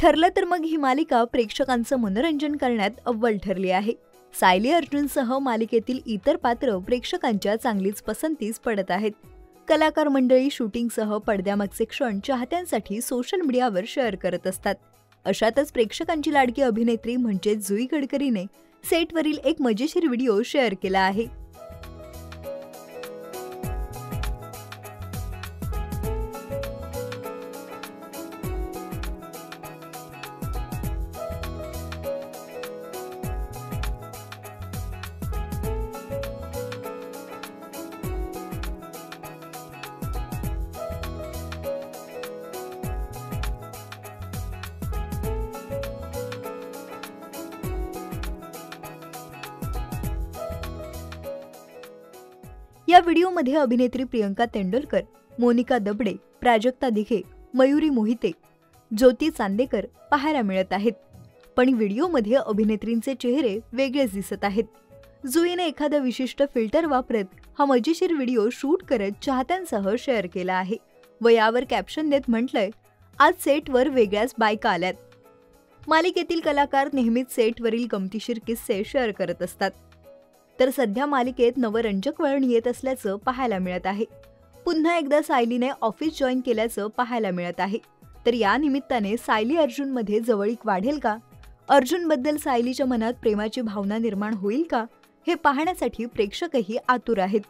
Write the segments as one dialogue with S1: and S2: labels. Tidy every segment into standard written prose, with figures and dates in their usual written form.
S1: ठरलं तर मग ही मालिका प्रेक्षकांचं मनोरंजन करण्यात अव्वल ठरली आहे. सायली अर्जुनसह मालिकेतील इतर पात्र प्रेक्षकांच्या चांगलीच पसंतीस पडत आहेत. कलाकार मंडळी शूटिंगसह पडद्यामागचे क्षण चाहत्यांसाठी सोशल मीडियावर शेअर करत असतात. अशातच प्रेक्षकांची लाडकी अभिनेत्री म्हणजेच जुई गडकरीने सेटवरील एक मजेशीर व्हिडिओ शेअर केला आहे. या व्हिडिओमध्ये अभिनेत्री प्रियंका तेंडुलकर, मोनिका दबडे, प्राजक्ता दिघे, मयुरी मोहिते, ज्योती चांदेकर पाहायला मिळत आहेत. पण व्हिडिओमध्ये अभिनेत्रींचे चेहरे वेगळेच दिसत आहेत. जुईने एखादा विशिष्ट फिल्टर वापरत हा मजेशीर व्हिडिओ शूट करत चाहत्यांसह शेअर केला आहे व यावर कॅप्शन देत म्हटलंय, आज सेटवर वेगळ्याच बायका आल्यात. मालिकेतील कलाकार नेहमीच सेटवरील गमतीशीर किस्से शेअर करत असतात. तर सध्या मालिकेत नवरंजक वळण येत असल्याचं पाहायला मिळत आहे. पुन्हा एकदा सायलीने ऑफिस जॉईन केल्याचं पाहायला मिळत आहे. तर या निमित्ताने सायली अर्जुनमध्ये जवळीक वाढेल का? अर्जुनबद्दल सायलीच्या मनात प्रेमाची भावना निर्माण होईल का? हे पाहण्यासाठी प्रेक्षकही आतुर आहेत.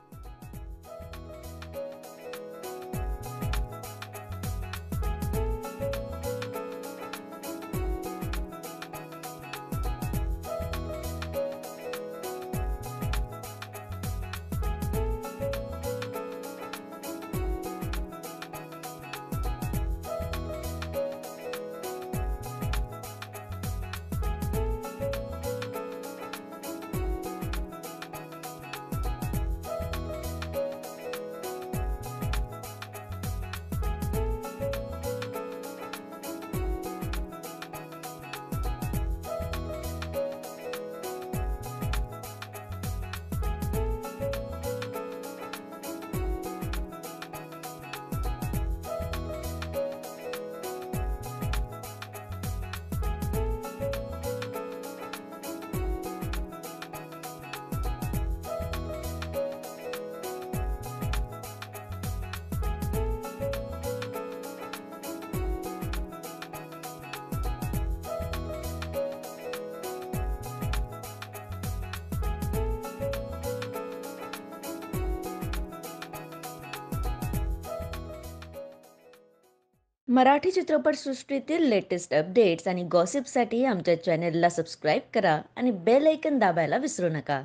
S2: मराठी चित्रपटसृष्टीतील लेटेस्ट अपडेट्स आणि गॉसिपसाठी आमच्या चॅनेलला सबस्क्राईब करा आणि बेल ऐकन दाबायला विसरू नका.